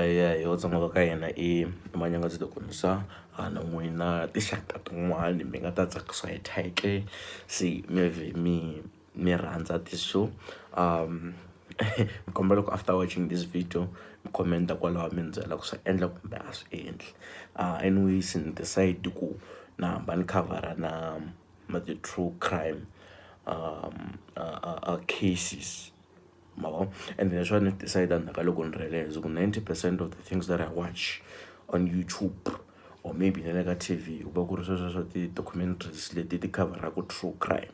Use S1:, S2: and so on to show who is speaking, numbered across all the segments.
S1: ya hi Xitsonga va ka hina i manyanga ndzi ta kombisa na n'wina tinxaka tin'wani mi nga ta tsakisiwa hi title se mi rhandza ti-show mi kombela loko after watching this video mi comment kwalaho mi byela ku swi endla kumbe a swi endli anyways ni decide ku na hamba ni khavhara na ti-true crime cases and leswi ni decide ndhaka loko ni realize ku 90% of the things that I watch on YouTube or maybe na le ka TV ku va ku ri sweswo swa ti-documentaries leti ti khavharaku true crime.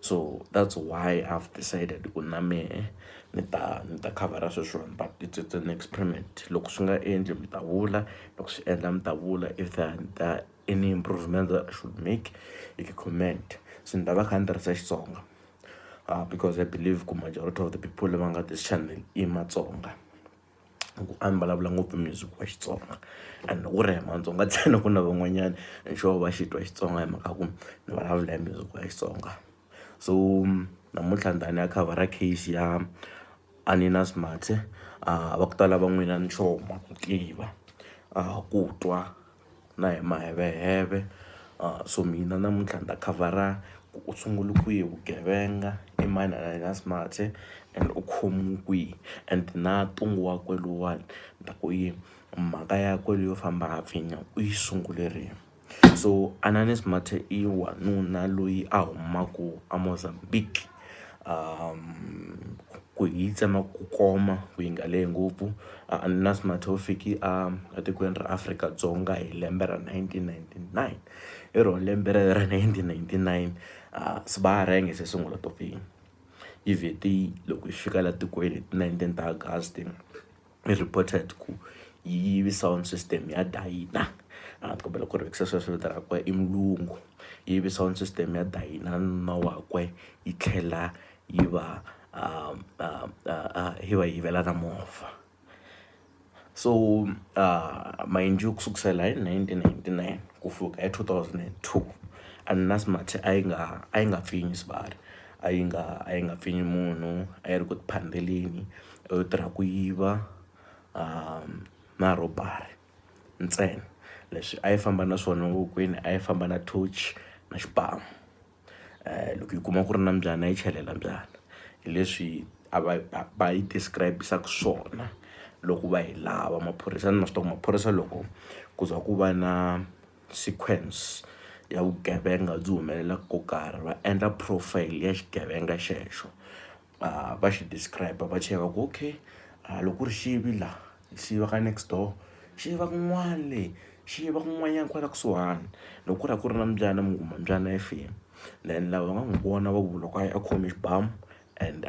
S1: So that's why I've decided ku na mehe ni ta khavhara sweswiwani, but it's an experiment. Loko swi nga endli mi ta vula, loko swi endla mi ta vula. If there are any improvements that I should make, you can comment. So ni ta va kha ni tirhisa Xitsonga because I believe ku majority of the people lava nga this channel i Matsonga. A ni vulavula ngopfu music wa Xitsonga and ku ri hi Matsonga ntsena ku na van'wanyana and sure va xitwa Xitsonga hi mhaka ku ni vulavula hi music wa Xitsonga. So namuntlha ni ta ni ya khavhara case ya Ananias Mathye va ku tala va n'wina ni choma ku tiva ku twa na hi maheveheve. So mina namuntlha ni ta khavhara ku u sungule kwihi vugevenga i mani Ananias Mathye and u khomiwe kwihi and na ntungu wakwe lowuwani ni ta ku yi mhaka yakwe leyo famba a pfinya u yi sungule rini. So Ananias Mathye i wanuna loyi a humaku a Mozambique ku hi tsema ku koma ku yi nga leyi ngopfu. Ananias Mathye u fiki a tikweni ra Afrika-Dzonga hi lembe ra 1999. Hi rona lembe ra 1999 Sibara yi nga se sungula to pfinya. Yi vheti loko yi fika la tikweni hi ti 19 ta August i reported ku yi yive sound system ya Dayina. Kombela ku ri sweswo vito rakwe i mulungu. Yi yive sound system ya Dayina na wakwe yi tlhela yi va yivela na movha. So mind you kusukisela hi 1999 ku fika hi 2002 Ananias Mathye a yi nga pfinyi Sibara, a yi nga pfinyi munhu, a yi ri ku tiphandeleni, yo tirha ku yiva na robbery ntsena. Leswi a yi famba na swona vokweni a yi famba na torch na xibamu. Loko yi kuma ku ri na mbyana yi chelela mbyana. Hi leswi va yi describe-isaka swona loko va hi lava maphorisa. Ni ma swi tiva ku maphorisa loko ku za ku va na sequence ya vugevenga byi humelela ko karhi va endla profile ya xigevenga xexo. Va xi describe va cheka ku okay loko ku ri xi yivi la xi yiva ka next door, xi yiva kun'wana le, xi yiva kun'wanyana kwala kusuhani. Loko ku ri a ku ri na mbyana mi kuma mbyana yi file then lava va nga n'wi vona va ku loko a khome xibamu and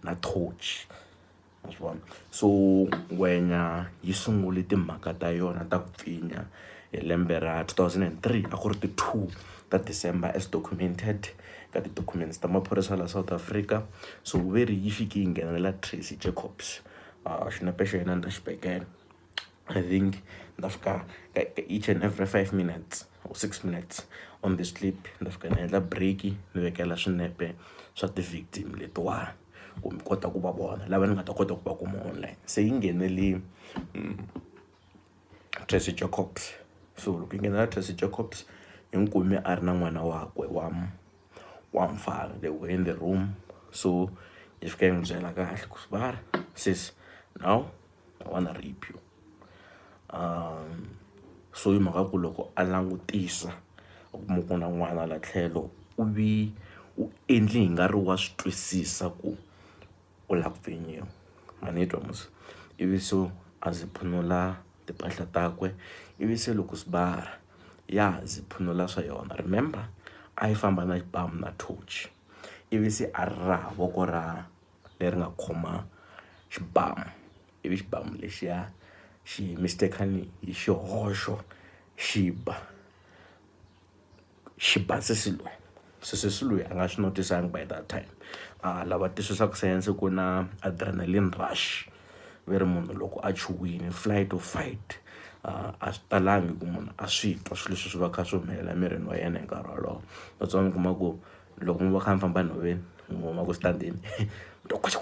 S1: na torch. So ngwenya yi sungule timhaka ta yona ta ku pfinya hi lembe ra 2003 a ku ri ti 2 ta December as documented ka ti-documents ta maphorisa la South Africa. So veri yi fiki yi nghenelela Tracy Jacobs. Xinepe xa yena ni ta xi bekela. I think ni ta fika ka each and every 5 minutes or 6 minutes on this clip ni ta fika ni endla break ni vekela swinepe swa ti-victim letiwani ku mi kota ku va vona lava ni nga ta kota ku va kuma online. Se yi nghenele Tracy Jacobs. So loko yi nghenela Tracy Jacobs yi n'wi kume a ri na n'wana wakwe wa mfana. They were in the room. So yi fika yi n'wi byela kahle ku Sibara sis now I wanna rape you. So hi mhaka ku loko a langutisa u kuma ku na n'wana la tlhelo u endli hi nga ri wa swi twisisa ku u lava ku pfinyiwa. Ma ni twa mos. Ivi so a ziphunula timpahla takwe. Ivi se loko Sibara ya ziphunula swa yona, remember a yi famba na xibamu na torch. Ivi se a raha voko leri nga khoma xibamu. Ivi xibamu lexiya xi mistakenly hi xihoxo xi basisi loyi. Sesi loyi a nga swi notice-angi by that time. Lava twisisaka science ku na adrenaline rush. Va ri munhu loko a chuhile flight or fight a swi talangi ku munhu a swi twa swilo leswi swi va kha swi humelela emirini wa yena hi nkarhi wolowo. That's why mi kuma ku loko mi va kha mi famba nhoveni ngoma ku standini to kwacha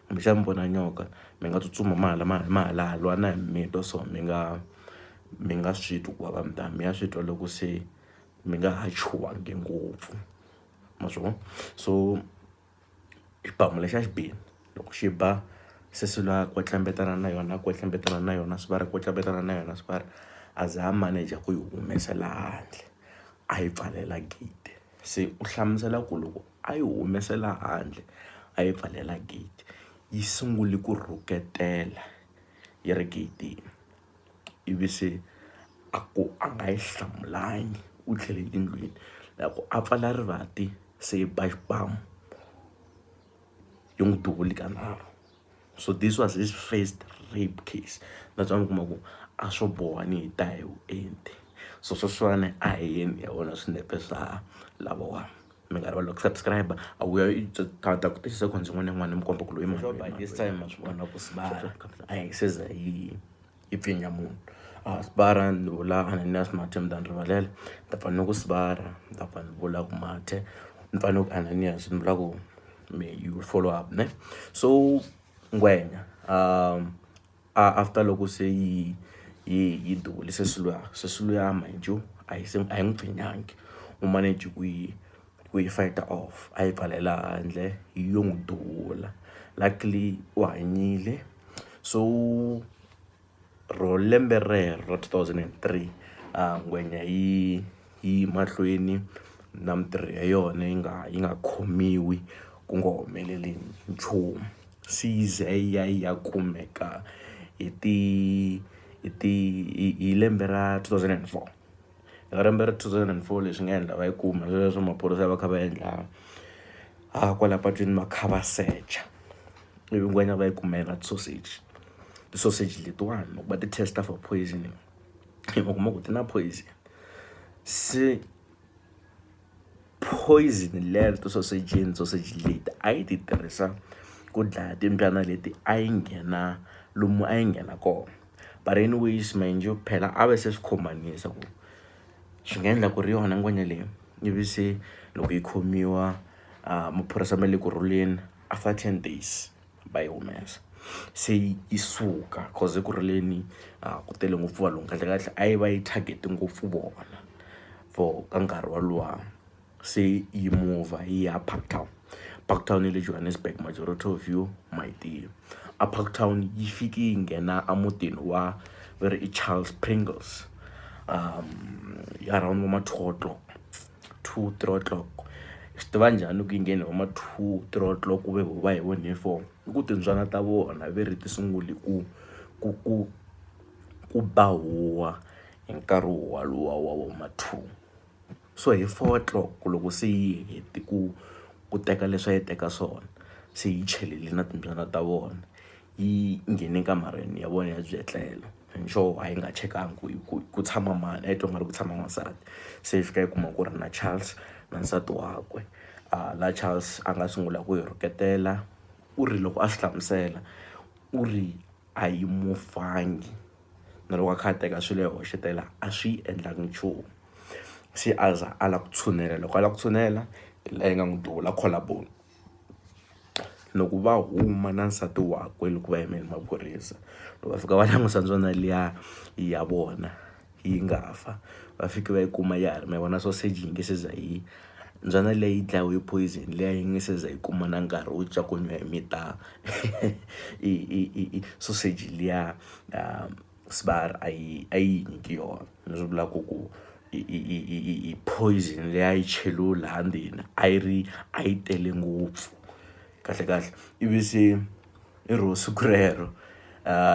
S1: kumbe mi vona nyoka mi nga tsutsuma mahala lwa na hi mito, so mi nga swi twi ku vava mi ya swi twa loko se mi nga ha chuhangi ngopfu ma swi vona. So xibamu lexi a xi bini loko xi ba se swi lava kwetlembetana na yona swi va ri kwetlembetana na yona swi va ri a za a manager ku yi humesela handle a yi pfalela gate. Se u hlamusela ku loko a yi humesela handle a yi pfalela gate yi sungule ku rhuketela yi ri gate-ini, ivi se a ku a nga yi hlamulangi u tlhelele ndlwini loko a pfala rivati se yi ba xibamu yi n'wi duvuli kanharhu. So this was his first rape case. That's why mi kuma ku a swo boha ni hi ta hi vuenti. So sweswiwani a hi yeni ya vona swinepe swa lavawani. Mi nga rivali loko subscribe a vuya ta ku 30 seconds yin'wana na yin'wana mi komba ku loyi by this time ma swi vona ku Sibara a hi se za yi pfinya munhu. Sibara ni vula Ananias Mathye mi ta ni rivalela, ni ta pfa ni ku Sibara, ni ta pfa ni vula ku Mathye, ni pfa ni ku Ananias ni vula ku you will follow up ne. So ngwenya after loko se yi duvule se swi luya mind you a yi n'wi pfinyangi u manage ku yi fighter off, a yi pfalela handle yi yo n'wi duvula, luckily u hanyile. So ro lembe rero ra 2003 ngwenya yi mahlweni na mitirho ya yona yi nga khomiwi ku nga humeleli nchumu. Size ya kumeka hi lembe ra 2004. Hi lembe ra 2004 leswi nga endla va yi kuma sweswo maphorisa va kha va endla kwala patwini va kha va searcha, ivi ngwenya va yi kumela ti-sausage letiwani loko va ti testa for poisoning va kuma ku ti na poison. Se poison lero sausage leti a yi ti tirhisa ku dlaya timbyana leti a yi nghena lomu a yi nghena kona. But anyways mind you phela a va se swi khomanisa ku swi nga endla ku ri yona ngwenya leyi, ivi se loko yi khomiwa maphorisa ma le ku rhuleni after 10 days va yi humesa. Se yi suka cause eku rhuleni ku tele ngopfu valungu kahlekahle a yi va yi target ngopfu vona for ka nkarhi woluwa. Se yi move yi ya Parktown le Johannesburg, majority of you ma yi tiva. A Parktown yi fiki yi nghena a mutini wa va ri i Charles Pringles around ma 2 o'clock 2-3 o'clock. Swi tiva njhani ku yi nghene ma 2-3 o'clock ku ve va hi vone 4 i ku timbyana ta vona ve ri ti sungule ku bahuwa hi nkarhi wolowo wa ma 2. So hi 4 o'clock loko se yi heti ku teka leswi yi teka swona se yi chelele na timbyana ta vona yi nghene kamareni ya vona ya byetlela. Sure a yi nga chekangi ku tshama mani, a yi twa nga ri ku tshama n'wansati. Se yi fika yi kuma ku ri na Charles na nsati wakwe. La Charles a nga sungula ku yi rhuketela u ri loko a swi hlamusela u ri a yi mufangi na loko a kha a teka swilo yi hoxetela a swi endlangi nchumu. Se a za a lava ku tshunela, loko a lava ku tshunela la yi nga n'wi duvula collarbone. Loko va huma na nsati wakwe loko va yimele maphorisa, loko va fika va langusa ndzwana liya ya vona yi nga fa, va fika va yi kuma ya ha ri ma vona sausage yi nge se za yi ndzwana leyi yi dlayiwe hi poison liya yi nge se za yi kuma na nkarhi wo cakunya hi mita i sausage liya Sibara a yi nyiki yona. Leswi vulaka ku i poison leyi a yi cheliwe laha ndzeni a yi tele ngopfu kahlekahle. Ivi se i ro siku rero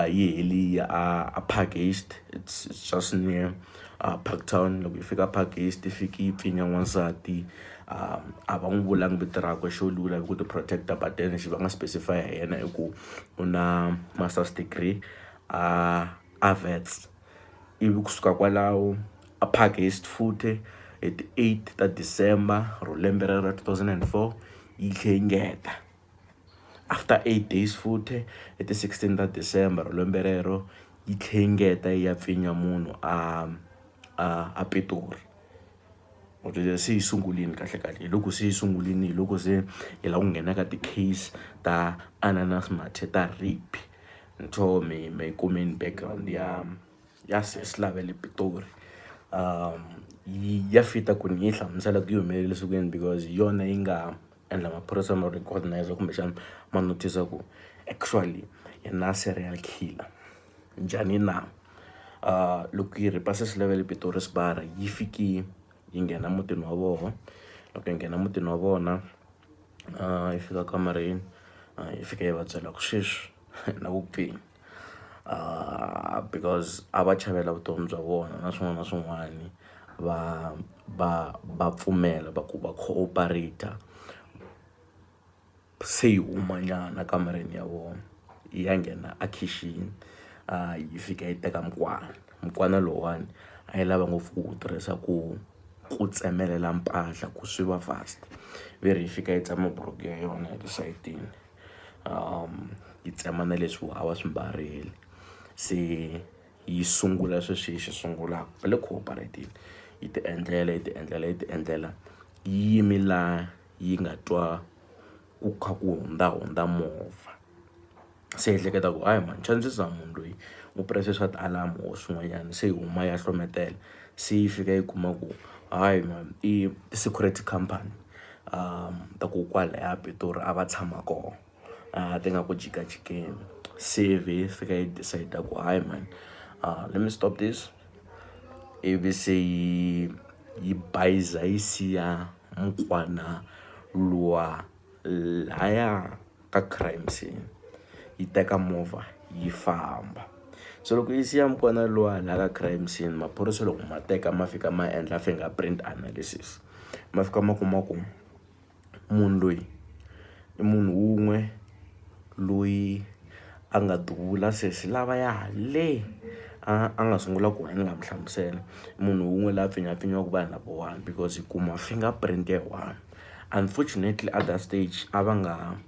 S1: yi heli a Park East, it's just near Parktown. Loko yi fika Park East yi fiki yi pfinya n'wansati a va n'wi vulangi vito rakwe xo lula ku ti protector, but then xi va nga specify hi yena i ku u na master's degree a Wits. Ivi kusuka kwalaho a Park East futhi hi ti 8 ta December ro lembe ra 2004 yi tlhengeta. After 8 days futhi hi ti 16 ta December ro lembe rero yi tlhengeta yi ya pfinya munhu a Pitori. se hi sungulini kahle hi loko se hi sungulini hi loko se hi la ku nghena ka ti-case ta Ananias Mathye ta rape nto mi kumeni background ya Sesila le Pitori ya fita ku ni yi hlamusela ku yi humelele sukuyeni because hi yona yi nga endla maphorisa ma recognize kumbexana ma notice ku actually hi na serial killer njhani na loko yi ripa Sesila le Pitori Sibara yi fiki yi nghena mutini wa vona loko yi nghena mutini wa vona yi fika kamareni yi fika yi va byela ku sweswi na ku pfini because a va chavela vutomi bya vona na swin'wana na swin'wana va pfumela va ku va cooperate se yi humanyana kamareni ya vona yi ya nghena a khixini yi fika yi teka mukwana lowani a yi lava ngopfu ku wu tirhisa ku tsemelela mpahla ku swi va fast veri yi fika yi tsema buruku ya yona ya tisayitini yi tsema na leswi a va swi mbarile se yi sungula sweswi yi swi sungulaka va le cooperative yi ti endlela yi yime laha yi nga twa ku kha ku hundza movha se hi hleketa ku hayi mani chansisa munhu loyi u presse swa ti-alarm or swin'wanyana se yi huma ya hlometela se yi fika yi kuma ku hayi man i security company ta ku kwalaya Pitori a va tshama kona ti nga ku jikajikeni se yi fika yi decide ku hayi man let me stop this ivi se yi bayiza yi siya mukwana luwa laya ka crime scene yi teka movha yi famba so loko yi siya mukwana luwa laya ka crime scene maphorisa loko ma teka ma fika ma endla fingerprint analysis ma fika ma kuma ku munhu loyi i munhu wun'we loyi a nga duvula sesi lava ya le a nga sungula ku ni nga mi hlamusela munhu wun'we la pfinyapfinyiwaku vanhu lavo one because hi kuma fingerprint ya one unfortunately at that stage a va nga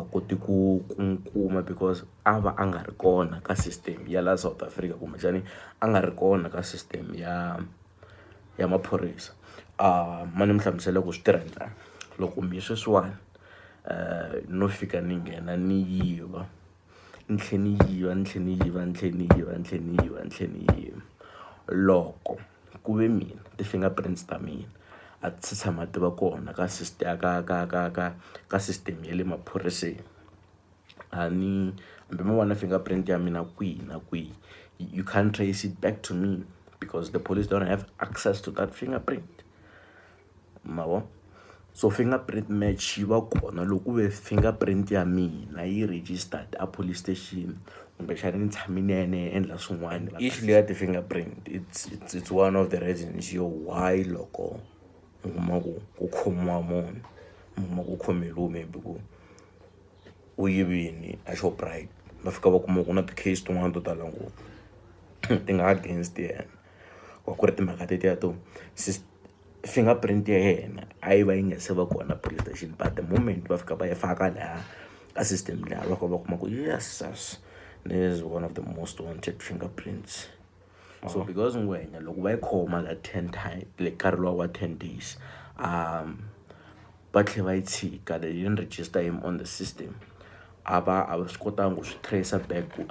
S1: koti ku kuma because a va a nga ri kona ka system ya la South Africa kumbexani a nga ri kona ka system ya maphorisa ma ni mi hlamusela ku swi tirha njhani loko mi sweswiwani no fika ni nghena ni yiva ni tlhe ni yiva loko ku ve mina ti-fingerprints ta mina a ti tshama ti va kona ka system ka system ya le maphoriseni hambi mo vona fingerprint ya mina kwihi na kwihi you can't trace it back to me because the police don't have access to that fingerprint mavo so fingerprint match yi va kona loko ve fingerprint ya mina yi registered a police station kumbexani ni tshamini yena endla swin'wana issue leya ti-fingerprint it's one of the reasons yo why loko mi kuma ku khomiwa munhu mi kuma ku khomeliwe maybe ku u yivini a Shoprite va fika va kuma ku na ti-case tin'wana to tala ngopfu ti nga against yena wa ku ri timhaka tetiya to fingerprint ya yena a yi va yi nga se va kona police station but the moment va fika va yi faka laha ka system laha va va kuma ku yes this is one of the most wanted fingerprints so because ngwenya loko va yi khoma la 10 time le nkarhi lowa wa 10 days va tlhe va yi tshika they didn't register him on the system a va swi kotanga ku swi tracer back ku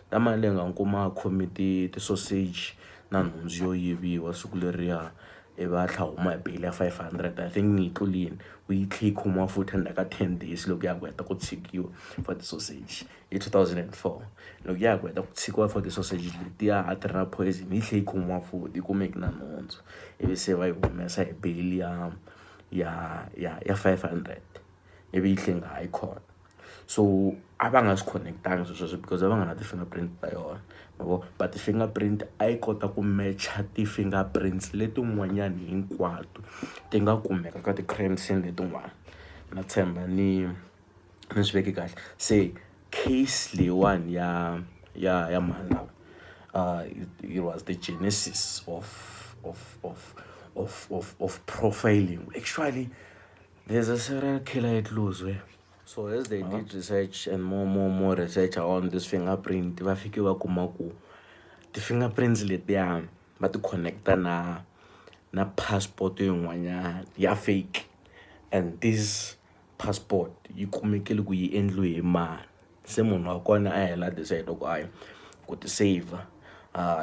S1: ta mali leyi nga kuma khomi ti-sausage na nhundzu yo yiviwa siku leriya va tlhahuma hi beyili ya 500 I think ni yi tlulini u yi tlhe yi khomiwa futhi endzhaku ka 10 days loko ya ku heta ku tshikiwa for ti-sausage hi 2004 loko ya ku heta ku tshikiwa for ti-sausage letiya a ti ri na poison yi tlhe yi khomiwa futhi yi kumeki na nhundzu ivi se va yi humesa hi beyili ya 500 ivi yi tlhe nga ha yi khona so a va nga swi connect-anga sweswo because a va nga na ti-fingerprint ta yona mavo but ti-fingerprint a yi kota ku matcha ti-fingerprints letin'wanyani hinkwato ti nga kumeka ka ti-crime scene letin'wana na tshemba ni swi veke kahle se case leyiwani ya mhani lawa it was the genesis of profiling actually there's a serial killer at Luzwe. So as they did research and more research on this fingerprint, va fike va kuma ku ti-fingerprints letiya va ti connecta na na passport yin'wanyana ya fake, and this passport yi kumekile ku yi endliwe hi mani. Se munhu wa kona a hela decide ku ayi ku ti save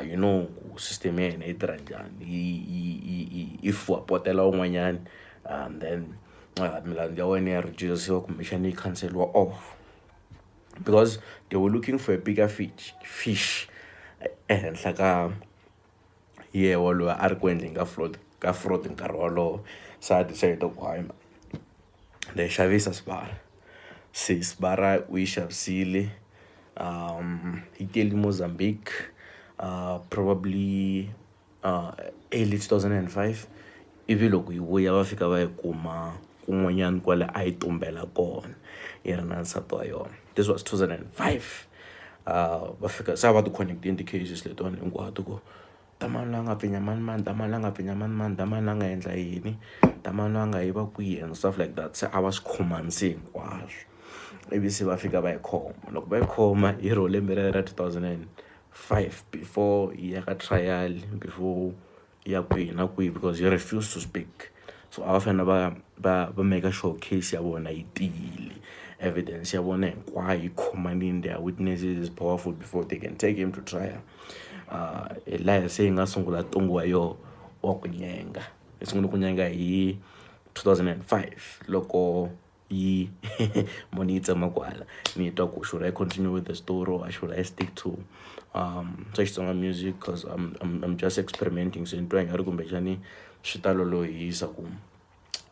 S1: you know system ya hina yi tirha njhani, if wa potela un'wanyana and then milandzu ya wena ya reduce-siwa kumbexana yi canceliwa off, because they were looking for a bigger fish ehenhla ka yehe walowo a ri ku endleni ka fraud nkarhi wolowo. Se a decide ku hayi le xavisa sibara, se sibara u yi xavisile yi tele Mozambique probably early 2005, ivi loko yi vuya va fika va yi kuma kun'wanyana kwale a yi tumbela kona yi ri na nsati wa yona. This was 2005. Va fika se va ti connect-ini ti-cases letiwani hinkwato ku tamani la nga pfinya manimani, tamani la nga pfinya manimani, tamani la nga endla yini, tamani la nga yiva kwihi and stuff like that. Se a va swi khomanisi hinkwaswo, ivi se va fika va yi khoma. Loko va yi khoma hi ro lembe ra 2005 before yi ya ka trial, before yi ya kwihi na kwihi, because yi refused to speak. So a va fanele va make sure case ya vona yi tiyile, evidence ya vona hinkwayo yi khomanini, their witnesses is powerful before they can take him to trial. Hi laha se yi nga sungula ntungu wa yoho wa ku nyenga, yi sungule ku nyenga hi 2005 loko yi munhu yi tsema kwala. Ni twa ku should I continue with the story or should I stick to Xitsonga music, because I'm just experimenting. So ni twa nga ri kumbexani swi ta lolohisa ku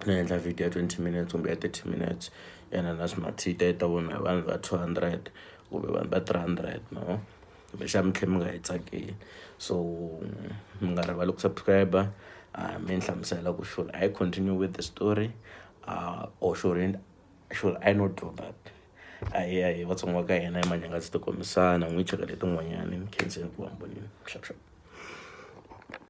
S1: ni endla video ya 20 minutes kumbe ya 30 minutes ya Ananias Mathye ta vona hi vanhu va 200 kumbe vanhu va 300, no kumbexana mi tlhela mi nga yi tsakeli. So mi nga rivali ku subscribe mi ni hlamusela ku should I continue with the story or should I not do that. Ahiya Vatsonga va ka hina hi manyangatsi to kombisana, n'wi cheka letin'wanyani khenseni ku hambonini.